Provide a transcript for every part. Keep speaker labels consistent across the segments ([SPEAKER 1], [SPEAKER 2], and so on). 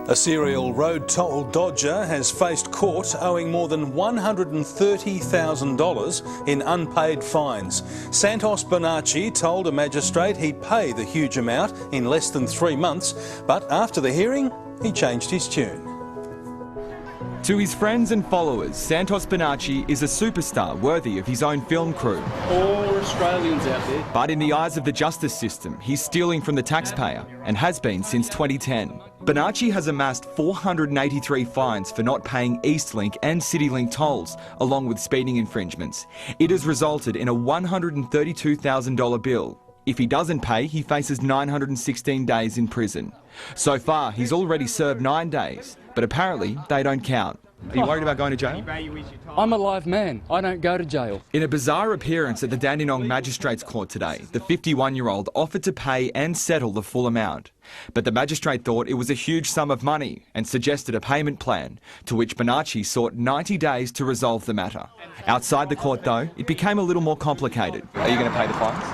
[SPEAKER 1] A serial road toll dodger has faced court owing more than $130,000 in unpaid fines. Santos Bonacci told a magistrate he'd pay the huge amount in less than 3 months, but after the hearing, he changed his tune.
[SPEAKER 2] To his friends and followers, Santos Bonacci is a superstar worthy of his own film crew.
[SPEAKER 3] All Australians out there.
[SPEAKER 2] But in the eyes of the justice system, he's stealing from the taxpayer and has been since 2010. Bonacci has amassed 483 fines for not paying Eastlink and CityLink tolls, along with speeding infringements. It has resulted in a $132,000 bill. If he doesn't pay, he faces 916 days in prison. So far, he's already served 9 days, but apparently they don't count. Are you worried about going to jail?
[SPEAKER 3] I'm a live man. I don't go to jail.
[SPEAKER 2] In a bizarre appearance at the Dandenong Magistrates Court today, the 51-year-old offered to pay and settle the full amount. But the magistrate thought it was a huge sum of money and suggested a payment plan, to which Bonacci sought 90 days to resolve the matter. Outside the court, though, it became a little more complicated. Are you going to pay the fines?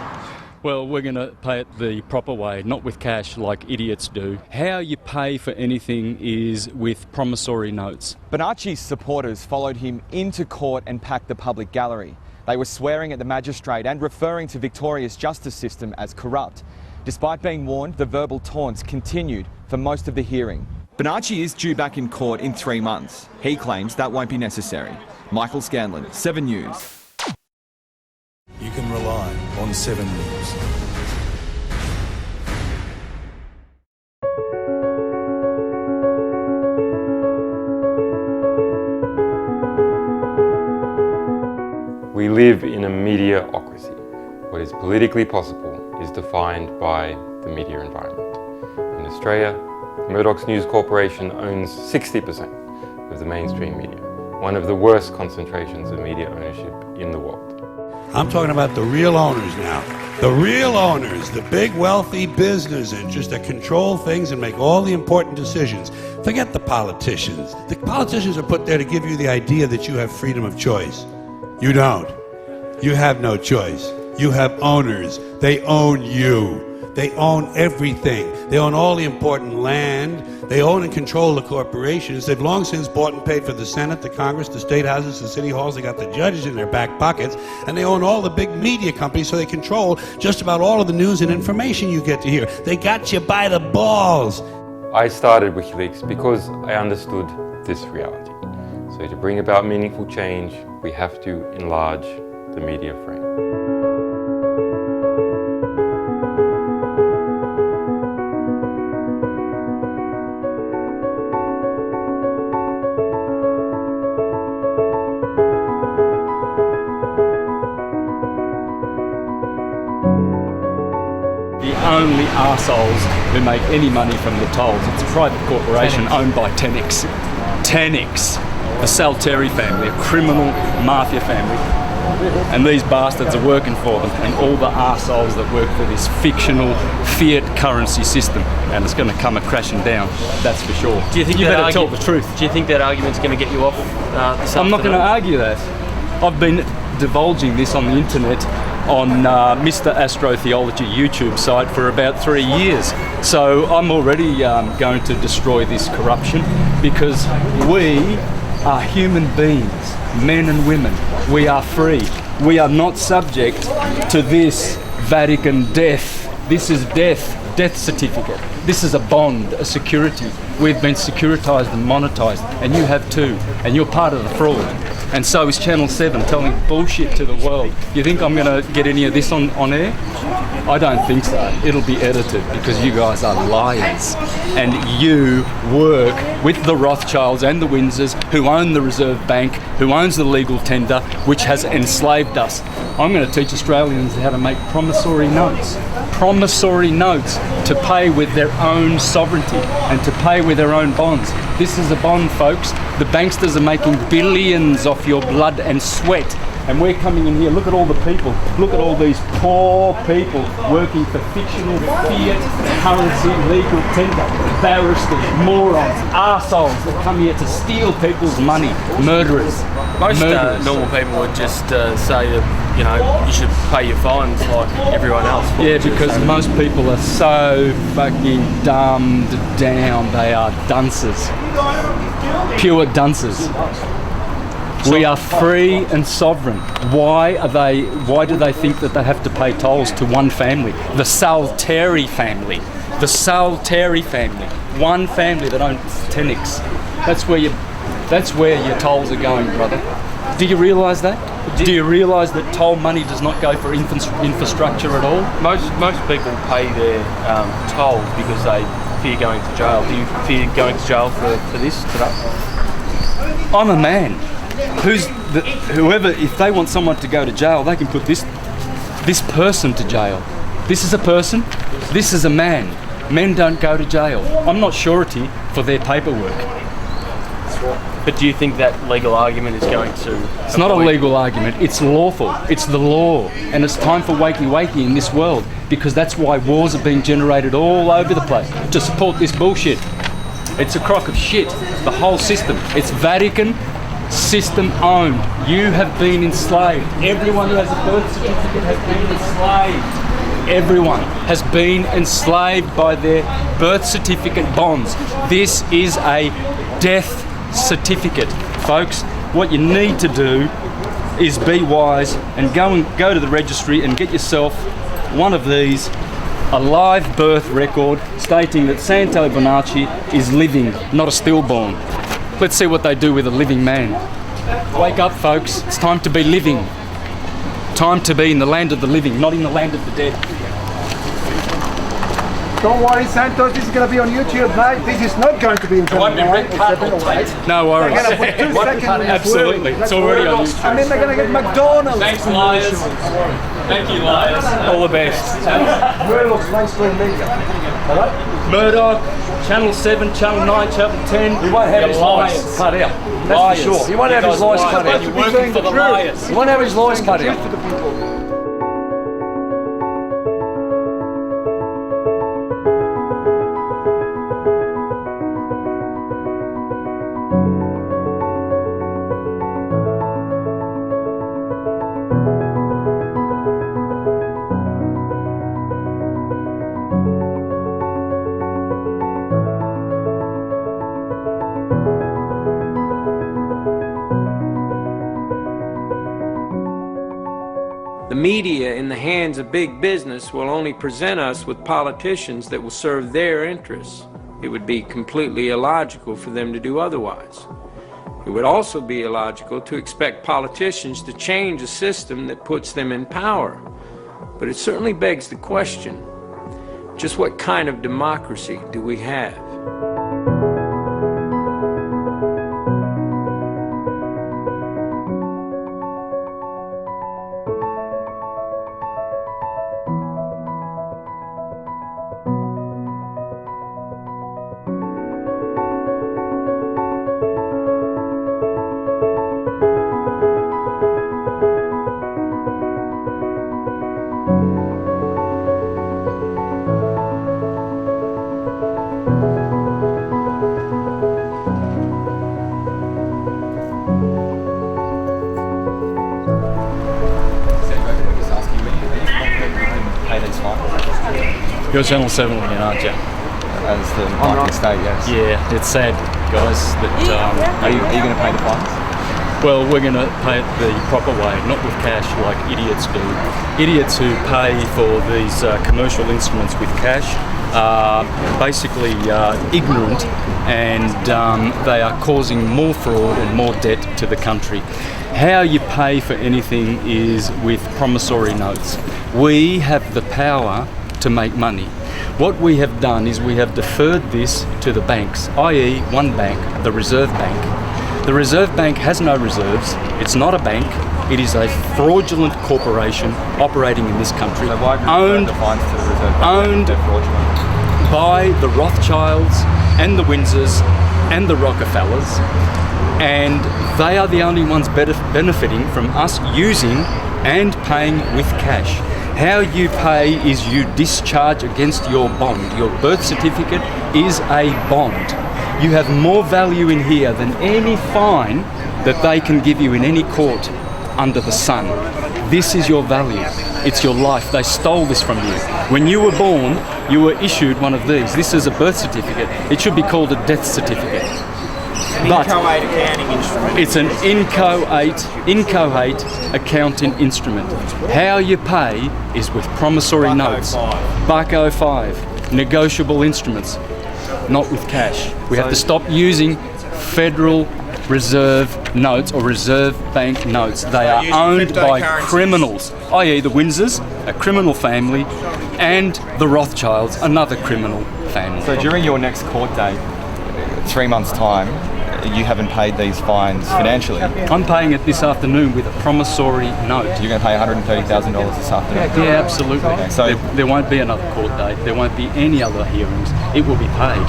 [SPEAKER 3] Well, we're going to pay it the proper way, not with cash like idiots do. How you pay for anything is with promissory notes.
[SPEAKER 2] Bonacci's supporters followed him into court and packed the public gallery. They were swearing at the magistrate and referring to Victoria's justice system as corrupt. Despite being warned, the verbal taunts continued for most of the hearing. Bonacci is due back in court in 3 months. He claims that won't be necessary. Michael Scanlon, 7 News.
[SPEAKER 1] You can rely on 7 News.
[SPEAKER 4] We live in a mediaocracy. What is politically possible is defined by the media environment. In Australia, Murdoch's News Corporation owns 60% of the mainstream media, one of the worst concentrations of media ownership in the world.
[SPEAKER 5] I'm talking about the real owners now. The real owners, the big wealthy business interests that control things and make all the important decisions. Forget the politicians. The politicians are put there to give you the idea that you have freedom of choice. You don't. You have no choice. You have owners. They own you. They own everything. They own all the important land. They own and control the corporations. They've long since bought and paid for the Senate, the Congress, the state houses, the city halls. They got the judges in their back pockets. And they own all the big media companies, so they control just about all of the news and information you get to hear. They got you by the balls.
[SPEAKER 4] I started WikiLeaks because I understood this reality. So to bring about meaningful change, we have to enlarge the media frame.
[SPEAKER 3] The only arseholes who make any money from the tolls, it's a private corporation owned by Tenex. Tenex, the Salteri family, a criminal mafia family. And these bastards are working for them, and all the arseholes that work for this fictional fiat currency system. And it's going to come crashing down, that's for sure.
[SPEAKER 6] Do you think
[SPEAKER 3] you better tell the truth?
[SPEAKER 6] Do you think that argument's going to get you off this
[SPEAKER 3] I'm not going to argue that. I've been divulging this on the internet on Mr. Astrotheology YouTube site for about 3 years. So I'm already going to destroy this corruption, because we are human beings, men and women. We are free. We are not subject to this Vatican death. This is death certificate. This is a bond, a security. We've been securitized and monetized, and you have too, and you're part of the fraud. And so is Channel 7 telling bullshit to the world. You think I'm going to get any of this on air? I don't think so. It'll be edited, because you guys are liars. And you work with the Rothschilds and the Windsors, who own the Reserve Bank, who owns the legal tender, which has enslaved us. I'm going to teach Australians how to make promissory notes. Promissory notes to pay with their own sovereignty and to pay with their own bonds. This is a bond, folks. The banksters are making billions off your blood and sweat. And we're coming in here, look at all the people, look at all these poor people working for fictional fiat currency, legal tender, barristers, morons, arseholes that come here to steal people's money, murderers.
[SPEAKER 6] Most normal people would just say that, you know, you should pay your fines like everyone else.
[SPEAKER 3] Yeah, because most people are so fucking dumbed down. They are dunces. Pure dunces. We are free and sovereign. Why do they think that they have to pay tolls to one family? The Salteri family. The Salteri family. One family that owns Tenix. That's where your tolls are going, brother. Do you realise that? Do you realise that toll money does not go for infrastructure at all?
[SPEAKER 6] Most people pay their tolls because they fear going to jail. Do you fear going to jail for this today?
[SPEAKER 3] I'm a man. Whoever, if they want someone to go to jail, they can put this person to jail. This is a person, this is a man. Men don't go to jail. I'm not surety for their paperwork.
[SPEAKER 6] But do you think that legal argument is going to...
[SPEAKER 3] It's not a legal argument, it's lawful. It's the law. And it's time for wakey in this world, because that's why wars are being generated all over the place, to support this bullshit. It's a crock of shit, the whole system. It's Vatican system owned. You have been enslaved. Everyone who has a birth certificate has been enslaved. Everyone has been enslaved by their birth certificate bonds. This is a death certificate, folks. What you need to do is be wise and go to the registry and get yourself one of these, a live birth record stating that Santo Bonacci is living, not a stillborn. Let's see what they do with a living man. Wake up, folks. It's time to be living. Time to be in the land of the living, not in the land of the dead.
[SPEAKER 7] Don't worry, Santos, this is going to be on YouTube, mate. This is not going to be in front of the
[SPEAKER 3] red carpet. No worries.
[SPEAKER 7] They're going to put 2 seconds.
[SPEAKER 3] Absolutely. It's already on YouTube.
[SPEAKER 7] And then they're going to get McDonald's.
[SPEAKER 3] Thanks, liars. Thank you, liars. All the best.
[SPEAKER 7] Murdoch's mainstream media.
[SPEAKER 3] Murdoch, Channel 7, Channel 9, Channel 10.
[SPEAKER 7] He won't have his lies cut out. That's for sure. He won't have his lies cut out.
[SPEAKER 3] You're working for the liars.
[SPEAKER 7] He won't have his lies cut out.
[SPEAKER 8] The media in the hands of big business will only present us with politicians that will serve their interests. It would be completely illogical for them to do otherwise. It would also be illogical to expect politicians to change a system that puts them in power. But it certainly begs the question, just what kind of democracy do we have?
[SPEAKER 3] You're Channel 7 again, aren't you?
[SPEAKER 2] As the market state, yes.
[SPEAKER 3] Yeah, it's sad, guys, that...
[SPEAKER 2] Are you going to pay the fines?
[SPEAKER 3] Well, we're going to pay it the proper way, not with cash like idiots do. Idiots who pay for these commercial instruments with cash are basically ignorant, and they are causing more fraud and more debt to the country. How you pay for anything is with promissory notes. We have the power to make money. What we have done is we have deferred this to the banks, i.e. one bank, the Reserve Bank. The Reserve Bank has no reserves. It's not a bank. It is a fraudulent corporation operating in this country,
[SPEAKER 2] So why
[SPEAKER 3] owned
[SPEAKER 2] the fines to the Reserve Bank? They're fraudulent.
[SPEAKER 3] by the Rothschilds and the Windsors and the Rockefellers. and they are the only ones benefiting from us using and paying with cash. How you pay is you discharge against your bond. Your birth certificate is a bond. You have more value in here than any fine that they can give you in any court under the sun. This is your value. It's your life. They stole this from you. When you were born, you were issued one of these. This is a birth certificate. It should be called a death certificate. But
[SPEAKER 9] inchoate accounting instrument.
[SPEAKER 3] It's an inchoate accounting instrument. How you pay is with promissory notes. Buck 05. Negotiable instruments, not with cash. We have to stop using Federal Reserve notes or Reserve Bank notes. They are owned by criminals, i.e. the Windsors, a criminal family, and the Rothschilds, another criminal family.
[SPEAKER 2] So during your next court date, 3 months' time, you haven't paid these fines financially?
[SPEAKER 3] I'm paying it this afternoon with a promissory note.
[SPEAKER 2] You're going to pay $130,000 this afternoon?
[SPEAKER 3] Yeah, absolutely.
[SPEAKER 2] Okay. So
[SPEAKER 3] there won't be another court date. There won't be any other hearings. It will be paid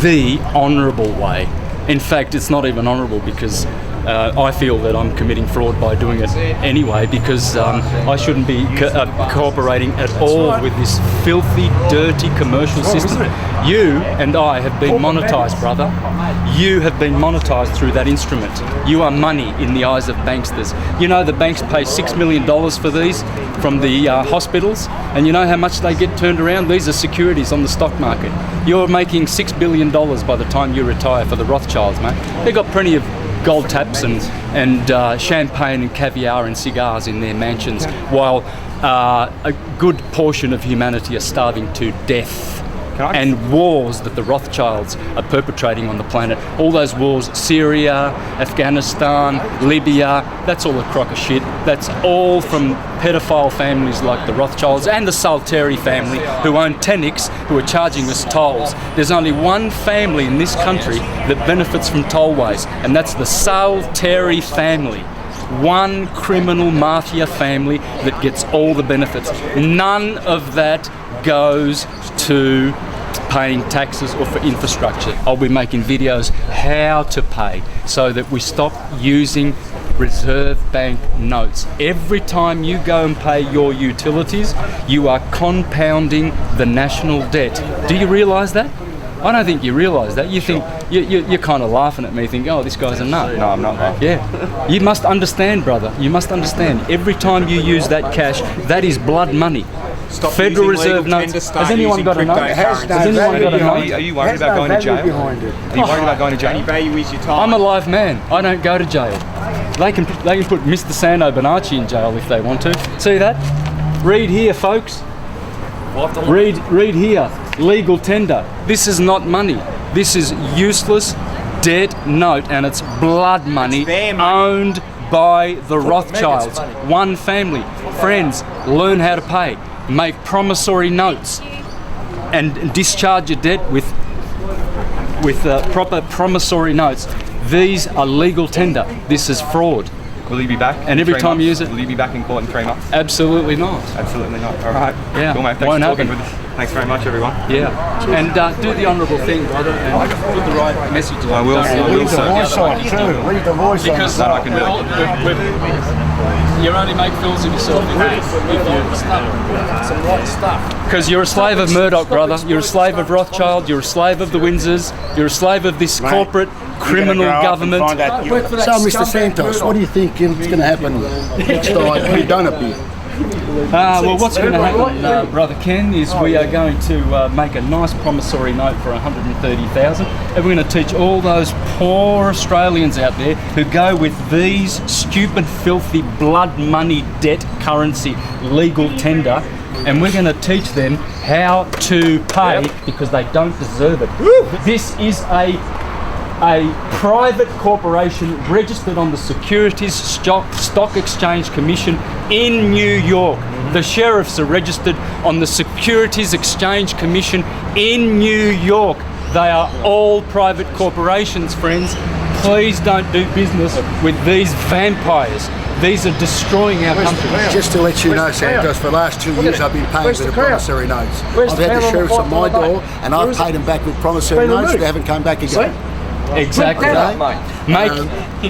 [SPEAKER 3] the honourable way. In fact, it's not even honourable because I feel that I'm committing fraud by doing it anyway, because I shouldn't be cooperating at all with this filthy, dirty commercial system. You and I have been monetised, brother. You have been monetised through that instrument. You are money in the eyes of banksters. You know the banks pay $6 million for these from the hospitals, and you know how much they get turned around? These are securities on the stock market. You're making $6 billion by the time you retire for the Rothschilds, mate. They've got plenty of gold taps and champagne and caviar and cigars in their mansions, while a good portion of humanity are starving to death. And wars that the Rothschilds are perpetrating on the planet. All those wars, Syria, Afghanistan, Libya, that's all a crock of shit. That's all from pedophile families like the Rothschilds and the Salteri family, who own Tenix, who are charging us tolls. There's only one family in this country that benefits from tollways, and that's the Salteri family. One criminal mafia family that gets all the benefits. None of that goes to paying taxes or for infrastructure. I'll be making videos how to pay so that we stop using Reserve Bank notes. Every time you go and pay your utilities, you are compounding the national debt. Do you realise that? I don't think you realise that. You think, you're kind of laughing at me, thinking, oh, this guy's a nut.
[SPEAKER 2] No, I'm not laughing.
[SPEAKER 3] Yeah. You must understand, brother. You must understand. Every time you use that cash, that is blood money.
[SPEAKER 9] Stop
[SPEAKER 3] Federal Reserve notes. Has anyone got a note? Has anyone got a note?
[SPEAKER 2] Are you worried about going to jail? Are you worried about going to jail?
[SPEAKER 9] Value is your time.
[SPEAKER 3] I'm a live man. I don't go to jail. They can put Mr. Sando Bonacci in jail if they want to. See that? Read here, folks. Read here. Legal tender. This is not money. This is useless dead note, and it's blood money, owned by the Rothschilds. One family. Friends, learn how to pay. Make promissory notes and discharge your debt with proper promissory notes. These are legal tender. This is fraud.
[SPEAKER 2] Will you be back?
[SPEAKER 3] And every time you use it,
[SPEAKER 2] will you be back in court in 3 months?
[SPEAKER 3] Absolutely not.
[SPEAKER 2] Absolutely not. All right.
[SPEAKER 3] Yeah.
[SPEAKER 2] Cool, mate. Thanks for talking with us. Thanks very much, everyone.
[SPEAKER 3] Yeah. And do the honourable thing, brother, and put the right message.
[SPEAKER 2] I will.
[SPEAKER 7] Read the voice on too. Read the voice on.
[SPEAKER 3] Because
[SPEAKER 2] that I can do.
[SPEAKER 3] You only make fools of yourself if you some right stuff. Because you're a slave of Murdoch, brother. You're a slave of Rothschild. You're a slave of the Windsors. You're a slave of this corporate criminal government.
[SPEAKER 7] So, Mr. Santos, what do you think is going to happen next time we don't appear?
[SPEAKER 3] Well, what's going to happen, Brother Ken, is we are going to make a nice promissory note for $130,000, and we're going to teach all those poor Australians out there who go with these stupid, filthy, blood money, debt currency, legal tender, and we're going to teach them how to pay because they don't deserve it. This is a private corporation registered on the Securities Stock Exchange Commission in New York. The sheriffs are registered on the Securities Exchange Commission in New York. They are all private corporations, friends. Please don't do business with these vampires. These are destroying our country.
[SPEAKER 7] Just to let you know, Santos, for the last 2 years I've been paying with the promissory notes. I've had the sheriffs on my door and I've paid them back with promissory notes. They haven't come back again.
[SPEAKER 3] Exactly.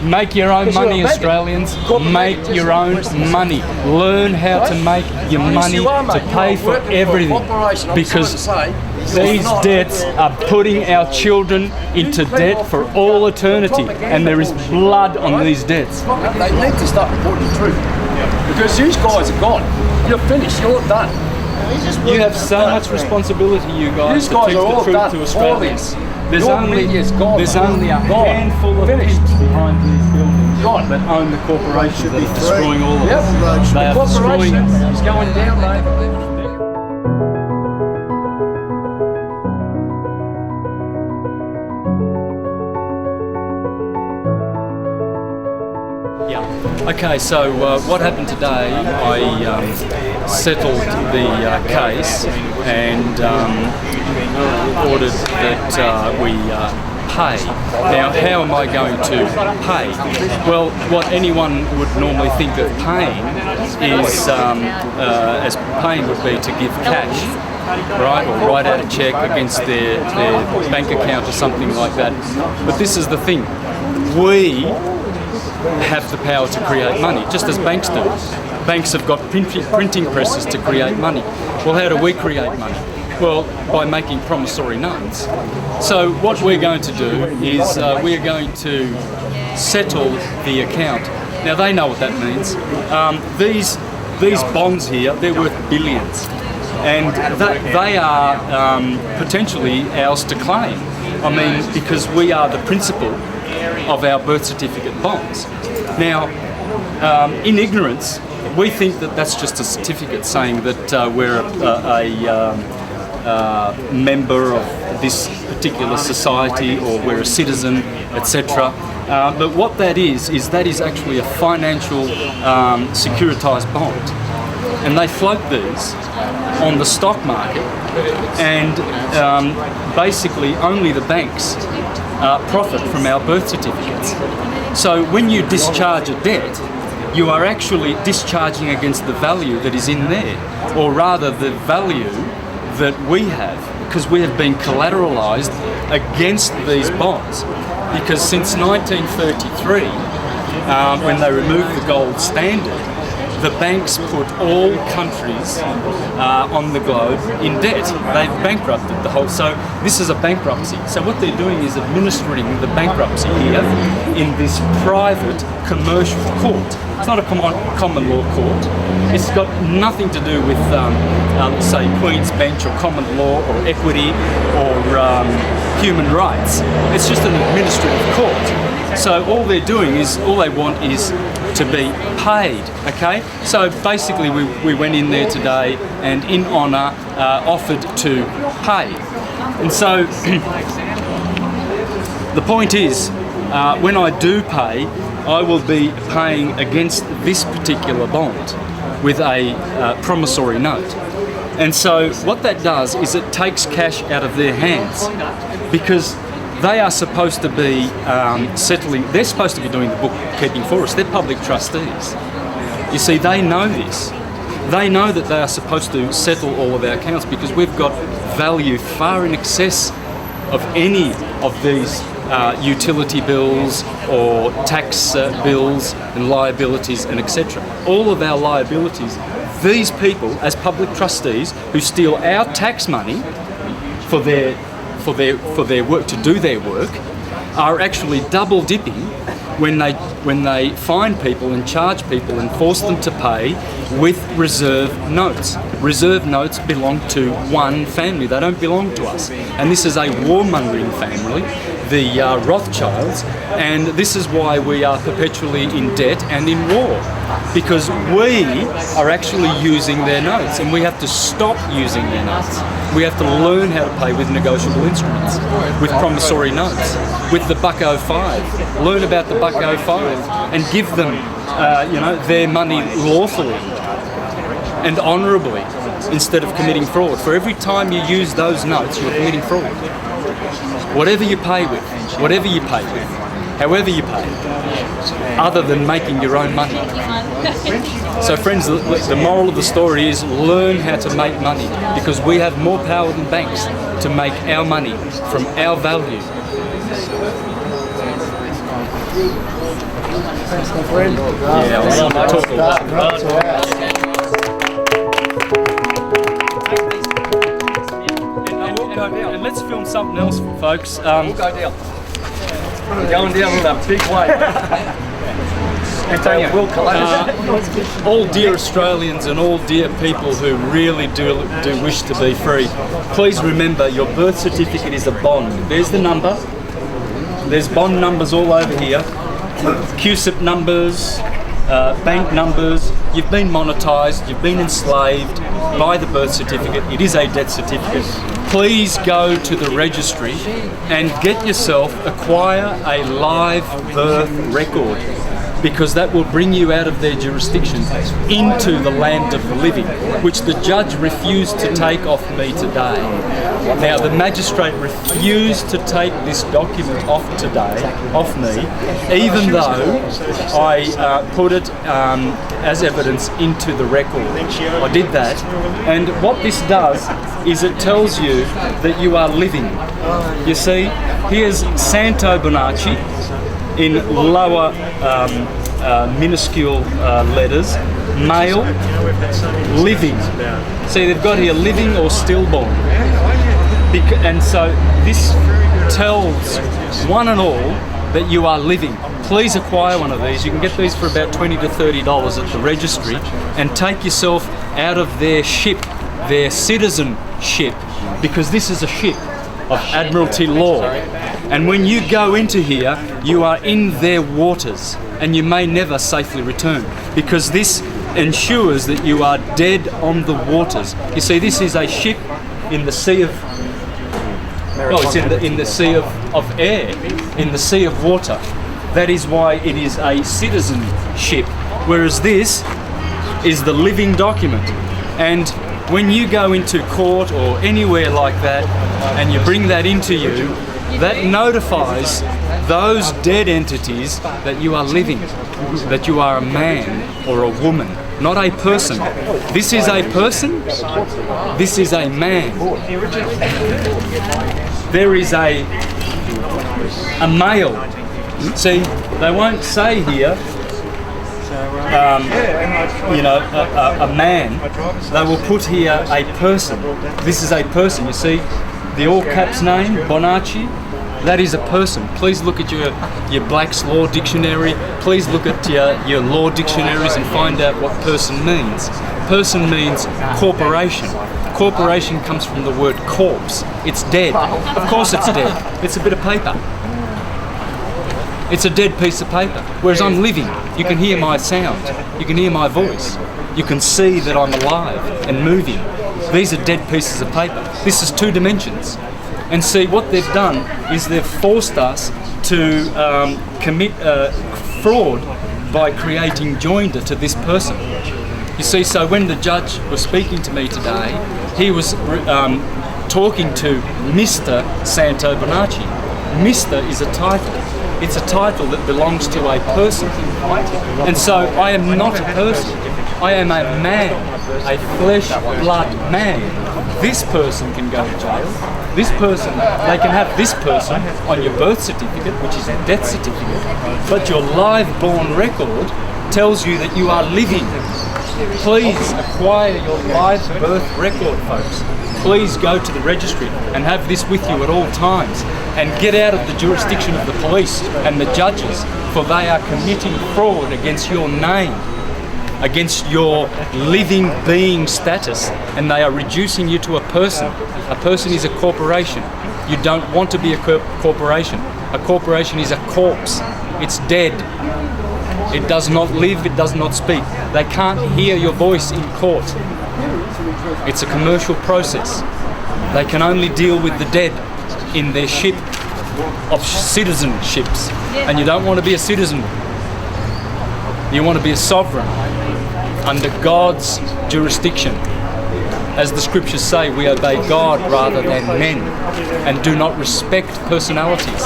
[SPEAKER 3] Make your own money, Australians. Make your own money. Learn how to make your money to pay for everything. Because these debts are putting our children into debt for all eternity, and there is blood on these debts.
[SPEAKER 10] They need to start reporting the truth. Because these guys are gone. You're finished. You're done.
[SPEAKER 3] You have so much responsibility, you guys,
[SPEAKER 10] These guys
[SPEAKER 3] to
[SPEAKER 10] are
[SPEAKER 3] teach
[SPEAKER 10] all
[SPEAKER 3] the truth
[SPEAKER 10] done.
[SPEAKER 3] to Australians. There's
[SPEAKER 10] Your
[SPEAKER 3] only
[SPEAKER 10] media's gone.
[SPEAKER 3] a handful of people behind these buildings that own the corporation that are destroying all of us. They are destroying us.
[SPEAKER 10] It's going down, mate.
[SPEAKER 3] Okay, so what happened today, I settled the case and ordered that we pay. Now, how am I going to pay? Well, what anyone would normally think of paying is, as paying would be to give cash, right, or write out a check against their bank account or something like that. But this is the thing. We have the power to create money, just as banks do. Banks have got printing presses to create money. Well, how do we create money? Well, by making promissory notes. So what we're going to do is we're going to settle the account. Now, they know what that means. These bonds here, they're worth billions. And they are potentially ours to claim. I mean, because we are the principal of our birth certificate bonds. Now, in ignorance, we think that that's just a certificate saying that we're a member of this particular society, or we're a citizen, etc. But what that is actually a financial securitized bond. And they float these on the stock market, and basically only the banks profit from our birth certificates. So when you discharge a debt, you are actually discharging against the value that is in there, or rather the value that we have, because we have been collateralized against these bonds. Because since 1933, when they removed the gold standard, the banks put all countries on the globe in debt. They've bankrupted the whole. So this is a bankruptcy. So what they're doing is administering the bankruptcy here in this private commercial court. It's not a common law court. It's got nothing to do with, say, Queen's Bench or common law or equity or human rights. It's just an administrative court. So all they're doing is, all they want is to be paid, okay? So basically we went in there today and in honour offered to pay. And so the point is, when I do pay, I will be paying against this particular bond with a promissory note. And so what that does is it takes cash out of their hands, because they are supposed to be settling, they're supposed to be doing the bookkeeping for us. They're public trustees. You see, they know this. They know that they are supposed to settle all of our accounts, because we've got value far in excess of any of these utility bills or tax bills and liabilities and etc. All of our liabilities, these people as public trustees who steal our tax money for their work, to do their work, are actually double dipping when they fine people and charge people and force them to pay with reserve notes. Reserve notes belong to one family, they don't belong to us. And this is a warmongering family, the Rothschilds, and this is why we are perpetually in debt and in war. Because we are actually using their notes, and we have to stop using their notes. We have to learn how to pay with negotiable instruments, with promissory notes, with the Buck 05. Learn about the Buck 05 and give them, their money lawfully and honourably, instead of committing fraud. For every time you use those notes, you're committing fraud. Whatever you pay with, however you pay, other than making your own money. So friends, the moral of the story is learn how to make money, because we have more power than banks to make our money from our value.
[SPEAKER 7] Thanks, my friend.
[SPEAKER 3] Yeah, I want to talk about and let's film something else, folks.
[SPEAKER 10] We'll go down. We're going down with a big weight. Antonio will collapse.
[SPEAKER 3] All dear Australians and all dear people who really do wish to be free, please remember your birth certificate is a bond. There's the number. There's bond numbers all over here. QSIP numbers, bank numbers. You've been monetised, you've been enslaved by the birth certificate. It is a death certificate. Please go to the registry and get yourself, acquire a live birth record, because that will bring you out of their jurisdiction into the land of the living, which the judge refused to take off me today. Now, the magistrate refused to take this document off me, even though I put it as evidence into the record. I did that, and what this does is it tells you that you are living. You see, here's Santo Bonacci in lower minuscule letters, male, living. See, they've got here living or stillborn. And so this tells one and all that you are living. Please acquire one of these. You can get these for about $20 to $30 at the registry, and take yourself out of their ship, their citizenship, because this is a ship of Admiralty law. And when you go into here, you are in their waters, and you may never safely return, because this ensures that you are dead on the waters. You see, this is a ship in the sea of, it's in the sea of air, in the sea of water. That is why it is a citizenship, whereas this is the living document. And when you go into court or anywhere like that, and you bring that into you, that notifies those dead entities that you are living, that you are a man or a woman, not a person. This is a person, this is a man. There is a male. See, they won't say here, a man. They will put here a person. This is a person. You see, the all caps name, Bonacci, that is a person. Please look at your Black's Law Dictionary. Please look at your law dictionaries and find out what person means. Person means corporation. Corporation comes from the word corpse. It's dead. Of course it's dead. It's a bit of paper. It's a dead piece of paper. Whereas I'm living. You can hear my sound. You can hear my voice. You can see that I'm alive and moving. These are dead pieces of paper. This is 2 dimensions. And see, what they've done is they've forced us to commit fraud by creating joinder to this person. You see, so when the judge was speaking to me today, he was talking to Mr. Santo Bonacci. Mr. is a title. It's a title that belongs to a person. And so I am not a person. I am a man, a flesh, blood man. This person can go to jail. This person, they can have this person on your birth certificate, which is a death certificate, but your live born record tells you that you are living. Please acquire your live birth record, folks. Please go to the registry and have this with you at all times, and get out of the jurisdiction of the police and the judges, for they are committing fraud against your name, against your living being status, and they are reducing you to a person. A person is a corporation. You don't want to be a corporation. A corporation is a corpse. It's dead. It does not live, it does not speak. They can't hear your voice in court. It's a commercial process. They can only deal with the dead in their ship of citizenships. And you don't want to be a citizen. You want to be a sovereign under God's jurisdiction. As the scriptures say, we obey God rather than men, and do not respect personalities.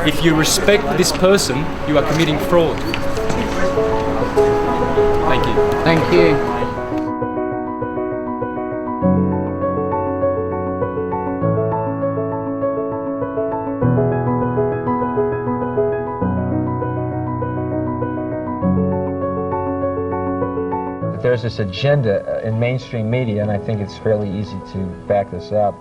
[SPEAKER 3] If you respect this person, you are committing fraud. Thank you.
[SPEAKER 11] Thank you. there's this agenda in mainstream media, and I think it's fairly easy to back this up,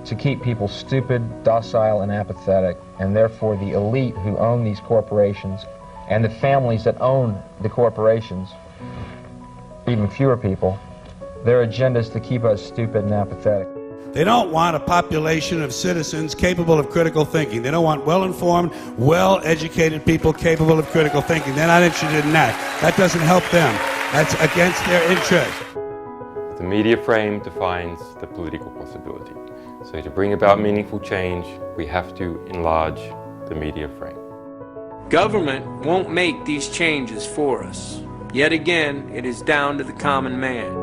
[SPEAKER 11] to keep people stupid, docile, and apathetic, and therefore the elite who own these corporations and the families that own the corporations, even fewer people, their agenda is to keep us stupid and apathetic.
[SPEAKER 5] They don't want a population of citizens capable of critical thinking. They don't want well-informed, well-educated people capable of critical thinking. They're not interested in that. That doesn't help them. That's against their interest.
[SPEAKER 4] The media frame defines the political possibility. So to bring about meaningful change, we have to enlarge the media frame.
[SPEAKER 8] Government won't make these changes for us. Yet again, it is down to the common man.